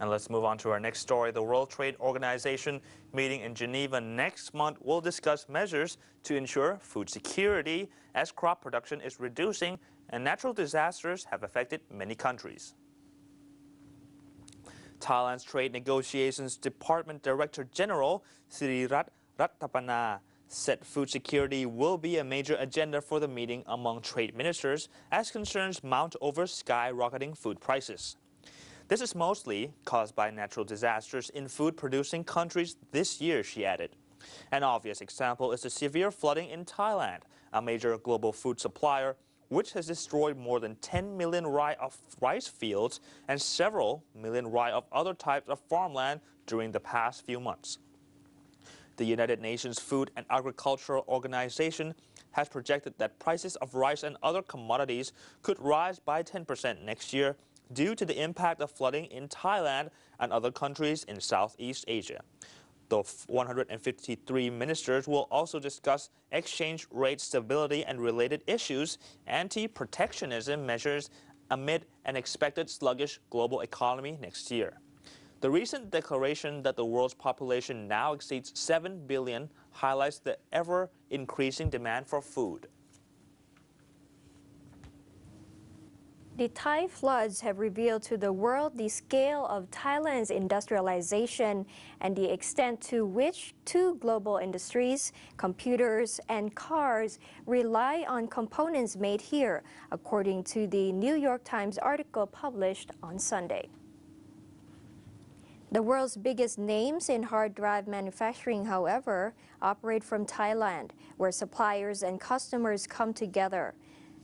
And let's move on to our next story. The World Trade Organization meeting in Geneva next month will discuss measures to ensure food security as crop production is reducing and natural disasters have affected many countries. Thailand's Trade Negotiations Department Director General Sirirat Rattapana said food security will be a major agenda for the meeting among trade ministers as concerns mount over skyrocketing food prices. This is mostly caused by natural disasters in food-producing countries this year, she added. An obvious example is the severe flooding in Thailand, a major global food supplier, which has destroyed more than 10 million rai of rice fields and several million rai of other types of farmland during the past few months. The United Nations Food and Agricultural Organization has projected that prices of rice and other commodities could rise by 10% next year due to the impact of flooding in Thailand and other countries in Southeast Asia. The 153 ministers will also discuss exchange rate stability and related issues, anti-protectionism measures amid an expected sluggish global economy next year. The recent declaration that the world's population now exceeds 7 billion highlights the ever-increasing demand for food. The Thai floods have revealed to the world the scale of Thailand's industrialization and the extent to which two global industries, computers and cars, rely on components made here, according to the New York Times article published on Sunday. The world's biggest names in hard drive manufacturing, however, operate from Thailand, where suppliers and customers come together.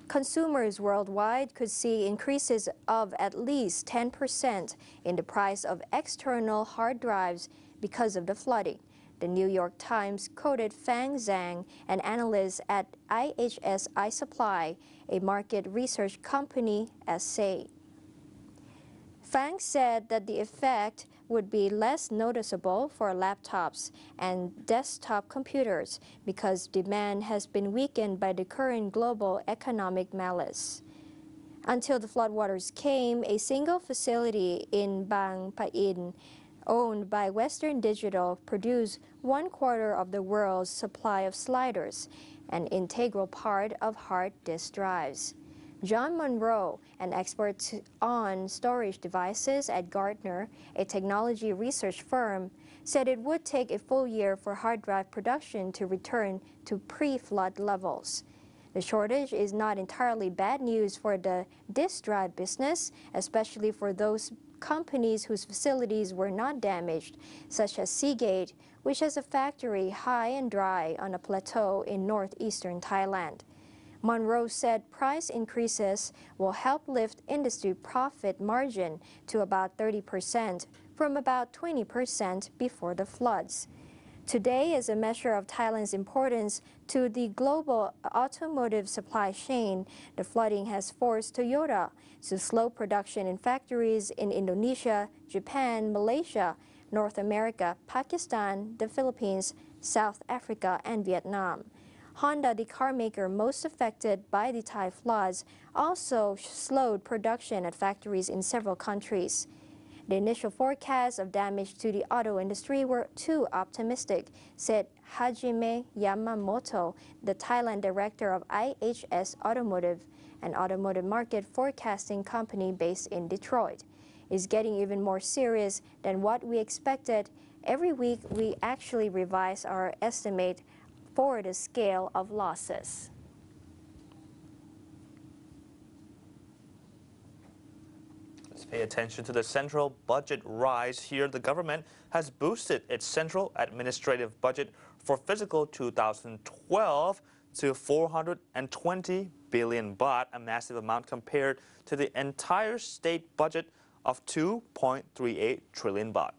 Consumers worldwide could see increases of at least 10% in the price of external hard drives because of the flooding. The New York Times quoted Fang Zhang, an analyst at IHS iSupply, a market research company, as say. Fang said that the effect would be less noticeable for laptops and desktop computers because demand has been weakened by the current global economic malaise. Until the floodwaters came, a single facility in Bang Pa-in, owned by Western Digital, produced 1/4 of the world's supply of sliders, an integral part of hard disk drives. John Monroe, an expert on storage devices at Gartner, a technology research firm, said it would take a full year for hard drive production to return to pre-flood levels. The shortage is not entirely bad news for the disk drive business, especially for those companies whose facilities were not damaged, such as Seagate, which has a factory high and dry on a plateau in northeastern Thailand. Monroe said price increases will help lift industry profit margin to about 30% from about 20% before the floods. Today, as a measure of Thailand's importance to the global automotive supply chain, the flooding has forced Toyota to slow production in factories in Indonesia, Japan, Malaysia, North America, Pakistan, the Philippines, South Africa, and Vietnam. Honda, the car maker most affected by the Thai floods, also slowed production at factories in several countries. The initial forecasts of damage to the auto industry were too optimistic, said Hajime Yamamoto, the Thailand director of IHS Automotive, an automotive market forecasting company based in Detroit. It's getting even more serious than what we expected. Every week, we actually revise our estimate for the scale of losses. Let's pay attention to the central budget rise here. The government has boosted its central administrative budget for fiscal 2012 to 420 billion baht, a massive amount compared to the entire state budget of 2.38 trillion baht.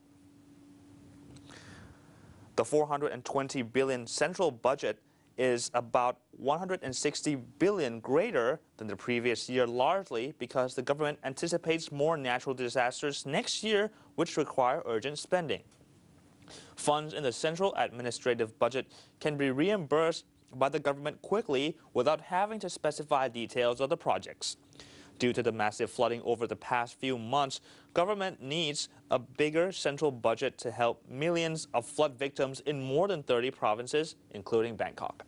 The 420 billion central budget is about 160 billion greater than the previous year, largely because the government anticipates more natural disasters next year, which require urgent spending. Funds in the central administrative budget can be reimbursed by the government quickly without having to specify details of the projects. Due to the massive flooding over the past few months, government needs a bigger central budget to help millions of flood victims in more than 30 provinces, including Bangkok.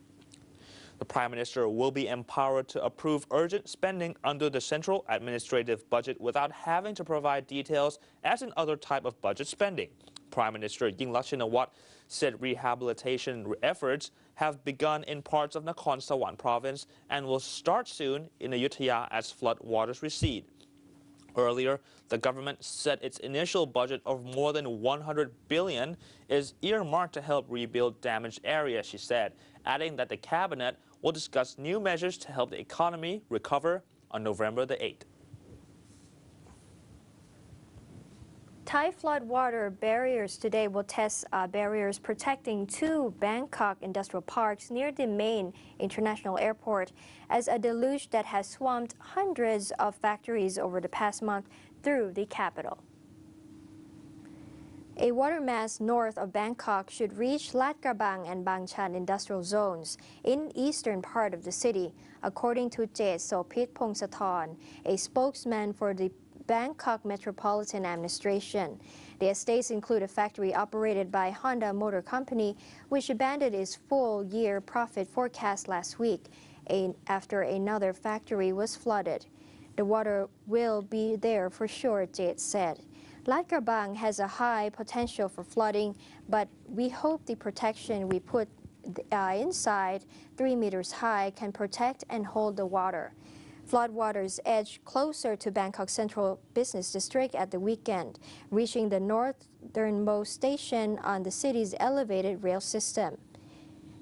The Prime Minister will be empowered to approve urgent spending under the central administrative budget without having to provide details as in other type of budget spending. Prime Minister Yingluck Shinawatra said rehabilitation efforts have begun in parts of Nakhon Sawan province and will start soon in Ayutthaya as flood waters recede. Earlier, the government said its initial budget of more than 100 billion is earmarked to help rebuild damaged areas, she said, adding that the cabinet will discuss new measures to help the economy recover on November the 8th. Thai floodwater barriers today will test barriers protecting two Bangkok industrial parks near the main international airport as a deluge that has swamped hundreds of factories over the past month through the capital. A water mass north of Bangkok should reach Lat Krabang and Bang Chan industrial zones in eastern part of the city, according to Jet Sopit Pongsathorn, a spokesman for the Bangkok Metropolitan Administration. The estates include a factory operated by Honda Motor Company, which abandoned its full-year profit forecast last week after another factory was flooded. The water will be there for sure, Jet said. Lat Krabang has a high potential for flooding, but we hope the protection we put inside 3 meters high can protect and hold the water. Floodwaters edged closer to Bangkok's central business district at the weekend, reaching the northernmost station on the city's elevated rail system.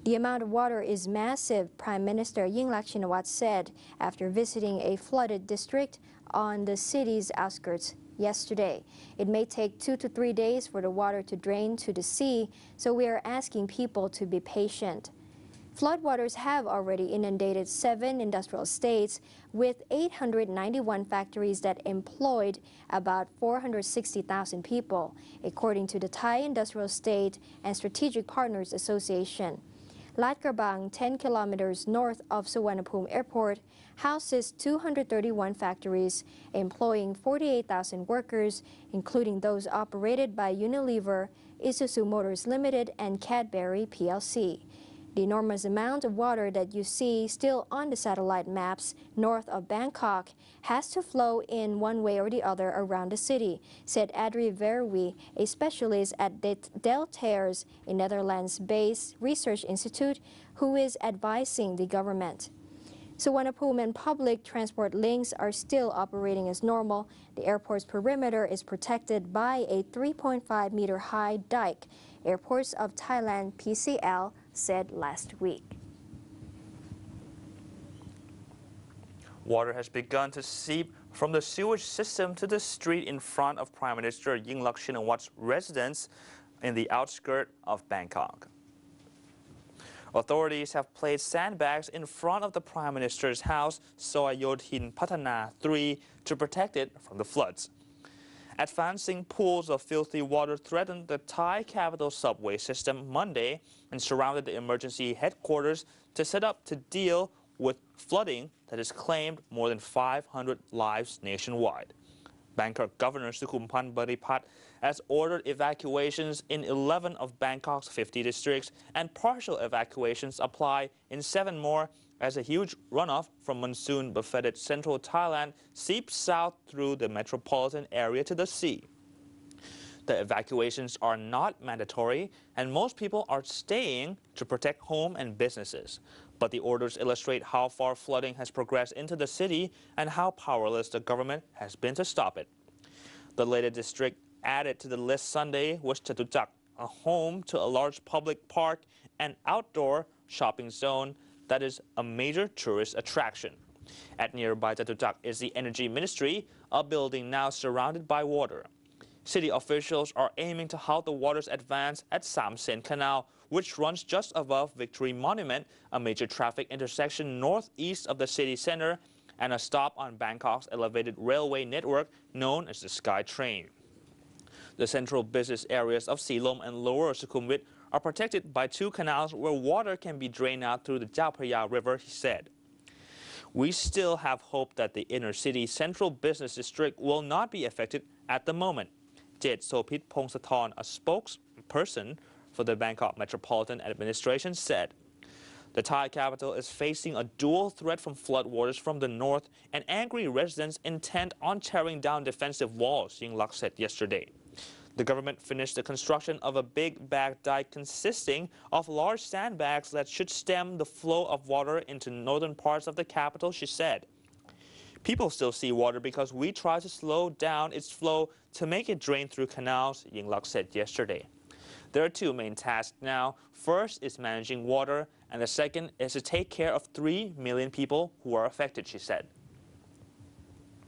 The amount of water is massive, Prime Minister Yingluck Shinawatra said after visiting a flooded district on the city's outskirts yesterday. It may take 2 to 3 days for the water to drain to the sea, so we are asking people to be patient. Floodwaters have already inundated 7 industrial estates with 891 factories that employed about 460,000 people, according to the Thai Industrial Estate and Strategic Partners Association. Lat Krabang, 10 kilometers north of Suvarnabhumi Airport, houses 231 factories, employing 48,000 workers, including those operated by Unilever, Isuzu Motors Limited, and Cadbury plc. The enormous amount of water that you see still on the satellite maps north of Bangkok has to flow in one way or the other around the city, said Adrie Verwi, a specialist at Deltares, a Netherlands-based research institute, who is advising the government. Suvarnabhumi and public transport links are still operating as normal. The airport's perimeter is protected by a 3.5-meter high dike, Airports of Thailand PCL said last week. Water has begun to seep from the sewage system to the street in front of Prime Minister Yingluck Shinawatra's residence in the outskirts of Bangkok. Authorities have placed sandbags in front of the Prime Minister's house, Soayothin Patana 3, to protect it from the floods. Advancing pools of filthy water threatened the Thai capital subway system Monday and surrounded the emergency headquarters to set up to deal with flooding that has claimed more than 500 lives nationwide. Bangkok Governor Sukhumpan Baripat has ordered evacuations in 11 of Bangkok's 50 districts, and partial evacuations apply in 7 more as a huge runoff from monsoon-buffeted central Thailand seeps south through the metropolitan area to the sea. The evacuations are not mandatory, and most people are staying to protect home and businesses. But the orders illustrate how far flooding has progressed into the city and how powerless the government has been to stop it. The latest district added to the list Sunday was Chatuchak, a home to a large public park and outdoor shopping zone that is a major tourist attraction. At nearby Chatuchak is the Energy Ministry, a building now surrounded by water. City officials are aiming to halt the water's advance at Sam Sen Canal, which runs just above Victory Monument, a major traffic intersection northeast of the city center, and a stop on Bangkok's elevated railway network known as the Sky Train. The central business areas of Silom and Lower Sukhumvit are protected by 2 canals where water can be drained out through the Chao Phraya River, he said. We still have hope that the inner city central business district will not be affected at the moment. Jet Sopit Pongsathorn, a spokesperson for the Bangkok Metropolitan Administration, said. The Thai capital is facing a dual threat from floodwaters from the north and angry residents intent on tearing down defensive walls, Yingluck said yesterday. The government finished the construction of a big bag dike consisting of large sandbags that should stem the flow of water into northern parts of the capital, she said. People still see water because we try to slow down its flow to make it drain through canals, Yingluck said yesterday. There are two main tasks now. First is managing water, and the second is to take care of 3 million people who are affected, she said.